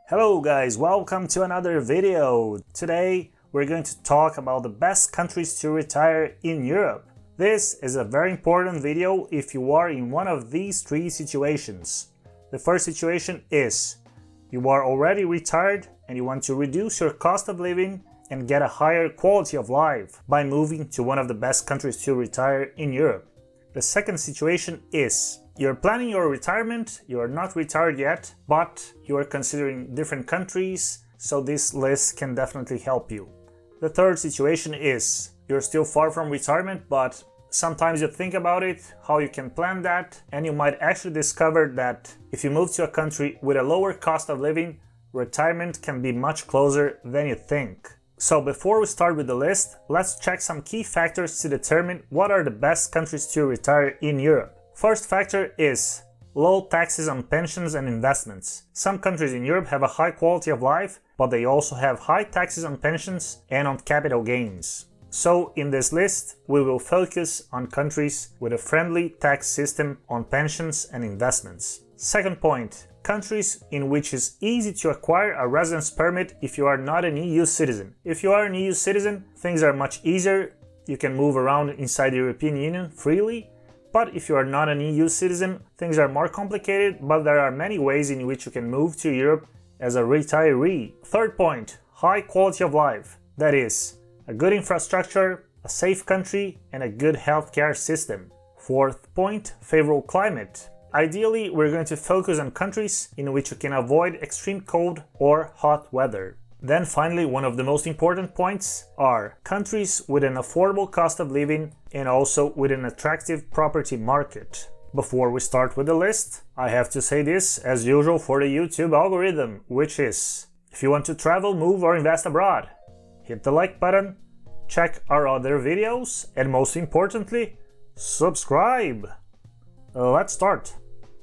Hello guys, welcome to another video. Today we're going to talk about the best countries to retire in Europe. This is a very important video if you are in one of these three situations. The first situation is you are already retired and you want to reduce your cost of living and get a higher quality of life by moving to one of the best countries to retire in Europe. The second situation is you're planning your retirement, you are not retired yet, but you are considering different countries, so this list can definitely help you. The third situation is you're still far from retirement, but sometimes you think about it, how you can plan that, and you might actually discover that if you move to a country with a lower cost of living, retirement can be much closer than you think. So before we start with the list, let's check some key factors to determine what are the best countries to retire in Europe. First factor is low taxes on pensions and investments. Some countries in Europe have a high quality of life, but they also have high taxes on pensions and on capital gains. So in this list, we will focus on countries with a friendly tax system on pensions and investments. Second point, countries in which it's easy to acquire a residence permit if you are not an EU citizen. If you are an EU citizen, things are much easier. You can move around inside the European Union freely. But if you are not an EU citizen, things are more complicated, but there are many ways in which you can move to Europe as a retiree. Third point, high quality of life. That is, a good infrastructure, a safe country, and a good healthcare system. Fourth point, favorable climate. Ideally, we're going to focus on countries in which you can avoid extreme cold or hot weather. Then finally, one of the most important points are countries with an affordable cost of living and also with an attractive property market. Before we start with the list, I have to say this as usual for the YouTube algorithm, which is, if you want to travel, move or invest abroad, hit the like button, check our other videos, and most importantly, subscribe! Let's start.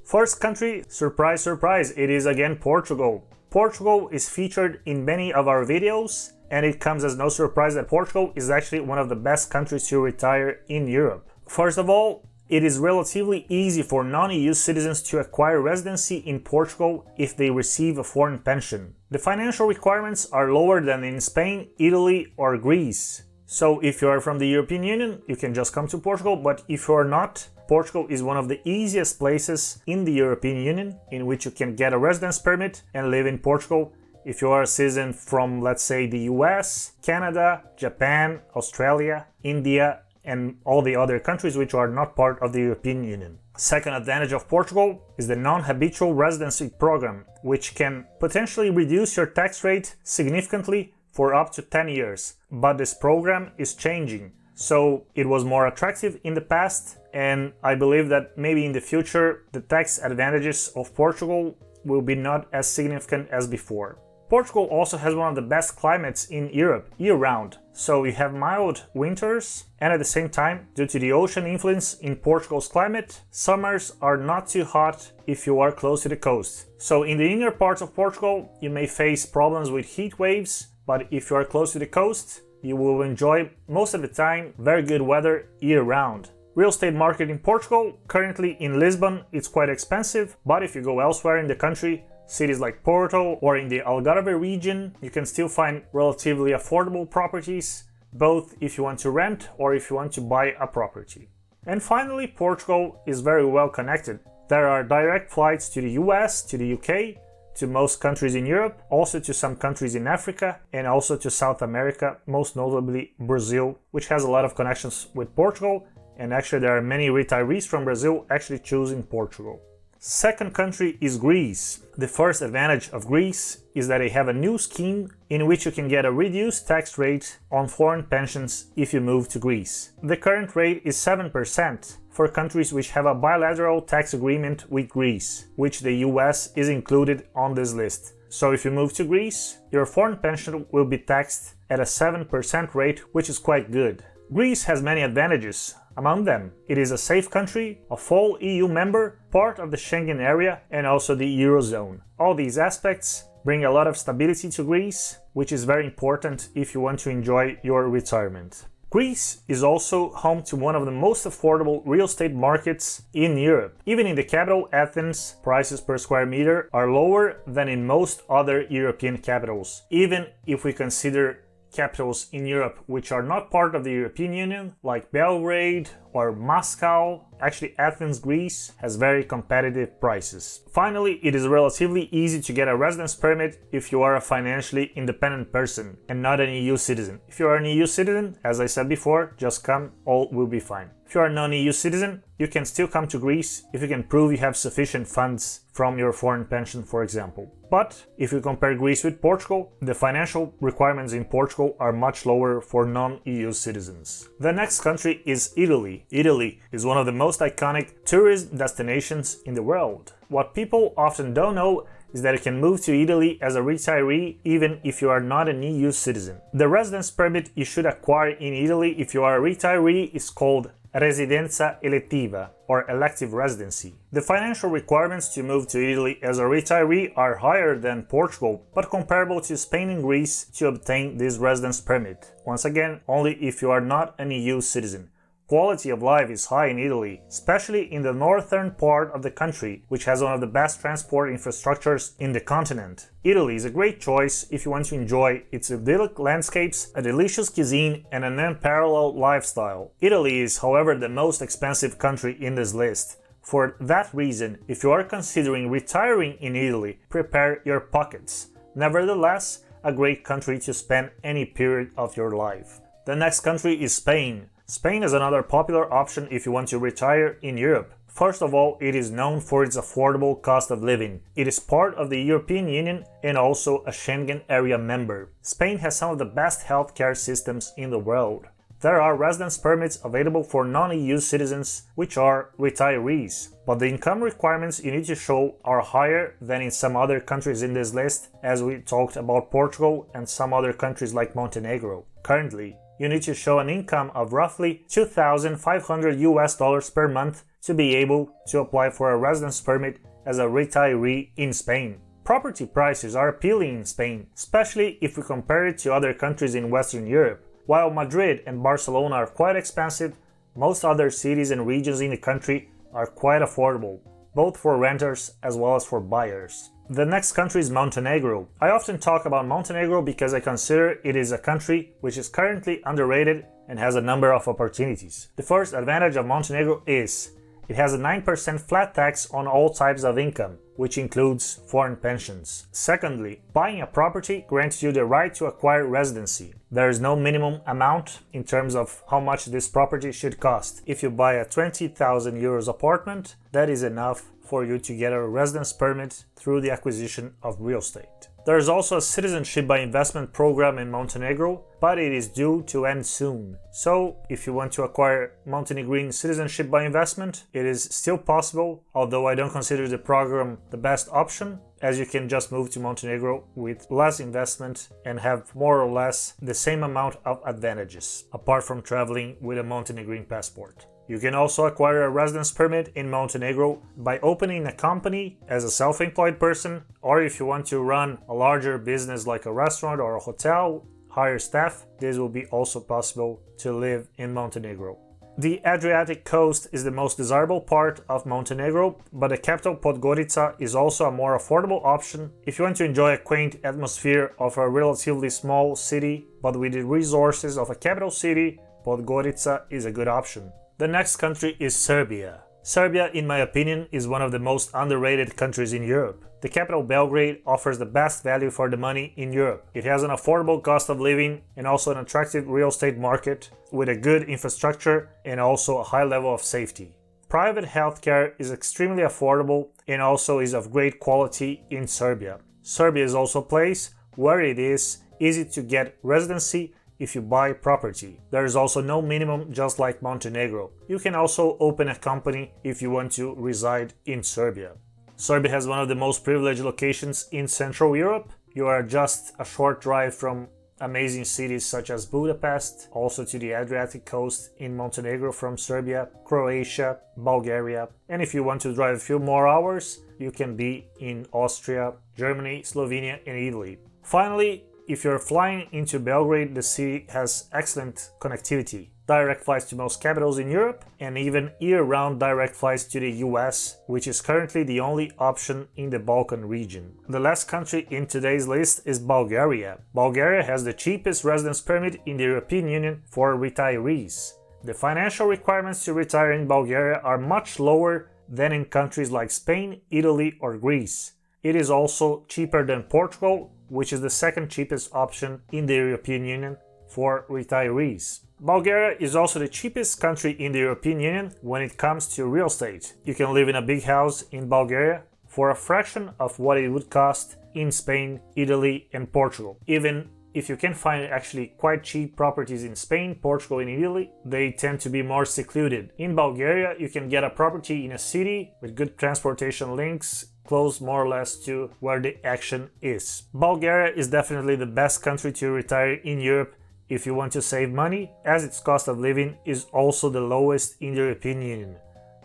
First country, surprise surprise, it is again Portugal. Portugal is featured in many of our videos, and it comes as no surprise that Portugal is actually one of the best countries to retire in Europe. First of all, it is relatively easy for non-EU citizens to acquire residency in Portugal if they receive a foreign pension. The financial requirements are lower than in Spain, Italy or Greece. So if you are from the European Union, you can just come to Portugal, but if you are not, Portugal is one of the easiest places in the European Union in which you can get a residence permit and live in Portugal if you are a citizen from, let's say, the US, Canada, Japan, Australia, India, and all the other countries which are not part of the European Union. Second advantage of Portugal is the non-habitual residency program, which can potentially reduce your tax rate significantly for up to 10 years. But this program is changing. So it was more attractive in the past, and I believe that maybe in the future the tax advantages of Portugal will be not as significant as before. Portugal also has one of the best climates in Europe year-round, so you have mild winters, and at the same time, due to the ocean influence in Portugal's climate, summers are not too hot if you are close to the coast. So in the inner parts of Portugal, you may face problems with heat waves, but if you are close to the coast, you will enjoy most of the time very good weather year-round. Real estate market in Portugal, currently in Lisbon, it's quite expensive, but if you go elsewhere in the country, cities like Porto or in the Algarve region, you can still find relatively affordable properties, both if you want to rent or if you want to buy a property. And finally, Portugal is very well connected. There are direct flights to the US, to the UK, to most countries in Europe, also to some countries in Africa, and also to South America, most notably Brazil, which has a lot of connections with Portugal, and actually there are many retirees from Brazil actually choosing Portugal. Second country is Greece. The first advantage of Greece is that they have a new scheme in which you can get a reduced tax rate on foreign pensions if you move to Greece. The current rate is 7% for countries which have a bilateral tax agreement with Greece, which the US is included on this list. So if you move to Greece, your foreign pension will be taxed at a 7% rate, which is quite good. Greece has many advantages. Among them, it is a safe country, a full EU member, part of the Schengen area, and also the Eurozone. All these aspects bring a lot of stability to Greece, which is very important if you want to enjoy your retirement. Greece is also home to one of the most affordable real estate markets in Europe. Even in the capital, Athens, prices per square meter are lower than in most other European capitals. Even if we consider capitals in Europe which are not part of the European Union, like Belgrade or Moscow, actually Athens, Greece has very competitive prices. Finally, it is relatively easy to get a residence permit if you are a financially independent person and not an EU citizen. If you are an EU citizen, as I said before, just come, all will be fine. If you are a non-EU citizen, you can still come to Greece if you can prove you have sufficient funds from your foreign pension, for example. But if you compare Greece with Portugal, the financial requirements in Portugal are much lower for non-EU citizens. The next country is Italy. Italy is one of the most iconic tourist destinations in the world. What people often don't know is that you can move to Italy as a retiree even if you are not an EU citizen. The residence permit you should acquire in Italy if you are a retiree is called residenza elettiva, or elective residency. The financial requirements to move to Italy as a retiree are higher than Portugal, but comparable to Spain and Greece to obtain this residence permit. Once again, only if you are not an EU citizen. Quality of life is high in Italy, especially in the northern part of the country, which has one of the best transport infrastructures in the continent. Italy is a great choice if you want to enjoy its idyllic landscapes, a delicious cuisine, and an unparalleled lifestyle. Italy is, however, the most expensive country in this list. For that reason, if you are considering retiring in Italy, prepare your pockets. Nevertheless, a great country to spend any period of your life. The next country is Spain. Spain is another popular option if you want to retire in Europe. First of all, it is known for its affordable cost of living. It is part of the European Union and also a Schengen area member. Spain has some of the best healthcare systems in the world. There are residence permits available for non-EU citizens, which are retirees, but the income requirements you need to show are higher than in some other countries in this list, as we talked about Portugal and some other countries like Montenegro. Currently, you need to show an income of roughly $2,500 per month to be able to apply for a residence permit as a retiree in Spain. Property prices are appealing in Spain, especially if we compare it to other countries in Western Europe. While Madrid and Barcelona are quite expensive, most other cities and regions in the country are quite affordable, both for renters as well as for buyers. The next country is Montenegro. I often talk about Montenegro because I consider it is a country which is currently underrated and has a number of opportunities. The first advantage of Montenegro is it has a 9% flat tax on all types of income, which includes foreign pensions. Secondly, buying a property grants you the right to acquire residency. There is no minimum amount in terms of how much this property should cost. If you buy a 20,000 euros apartment, that is enough for you to get a residence permit through the acquisition of real estate. There is also a citizenship by investment program in Montenegro, but it is due to end soon. So, if you want to acquire Montenegrin citizenship by investment, it is still possible, although I don't consider the program the best option, as you can just move to Montenegro with less investment and have more or less the same amount of advantages, apart from traveling with a Montenegrin passport. You can also acquire a residence permit in Montenegro by opening a company as a self-employed person, or if you want to run a larger business like a restaurant or a hotel, hire staff, this will be also possible to live in Montenegro. The Adriatic coast is the most desirable part of Montenegro, but the capital Podgorica is also a more affordable option if you want to enjoy a quaint atmosphere of a relatively small city, but with the resources of a capital city. Podgorica is a good option. The next country is Serbia. Serbia, in my opinion, is one of the most underrated countries in Europe. The capital Belgrade offers the best value for the money in Europe. It has an affordable cost of living and also an attractive real estate market with a good infrastructure and also a high level of safety. Private healthcare is extremely affordable and also is of great quality in Serbia. Serbia is also a place where it is easy to get residency if you buy property. There is also no minimum, just like Montenegro. You can also open a company if you want to reside in Serbia. Serbia has one of the most privileged locations in Central Europe. You are just a short drive from amazing cities such as Budapest, also to the Adriatic coast in Montenegro from Serbia, Croatia, Bulgaria. And if you want to drive a few more hours, you can be in Austria, Germany, Slovenia, and Italy. Finally, if you're flying into Belgrade, the city has excellent connectivity. Direct flights to most capitals in Europe, and even year-round direct flights to the US, which is currently the only option in the Balkan region. The last country in today's list is Bulgaria. Bulgaria has the cheapest residence permit in the European Union for retirees. The financial requirements to retire in Bulgaria are much lower than in countries like Spain, Italy, or Greece. It is also cheaper than Portugal, which is the second cheapest option in the European Union for retirees. Bulgaria is also the cheapest country in the European Union when it comes to real estate. You can live in a big house in Bulgaria for a fraction of what it would cost in Spain, Italy, and Portugal. Even if you can find actually quite cheap properties in Spain, Portugal, and Italy, they tend to be more secluded. In Bulgaria, you can get a property in a city with good transportation links, close more or less to where the action is. Bulgaria is definitely the best country to retire in Europe if you want to save money, as its cost of living is also the lowest in the European Union.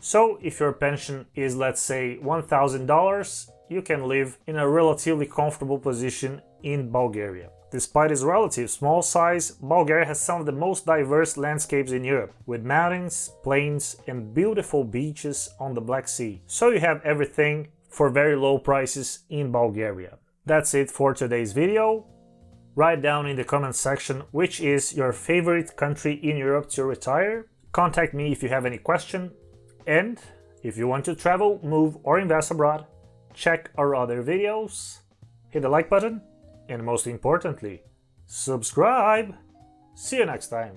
So if your pension is, let's say, $1,000, you can live in a relatively comfortable position in Bulgaria. Despite its relative small size, Bulgaria has some of the most diverse landscapes in Europe, with mountains, plains, and beautiful beaches on the Black Sea. So you have everything for very low prices in Bulgaria. That's it for today's video. Write down in the comment section which is your favorite country in Europe to retire. Contact me if you have any question. And if you want to travel, move, or invest abroad, check our other videos, hit the like button, and most importantly, subscribe. See you next time.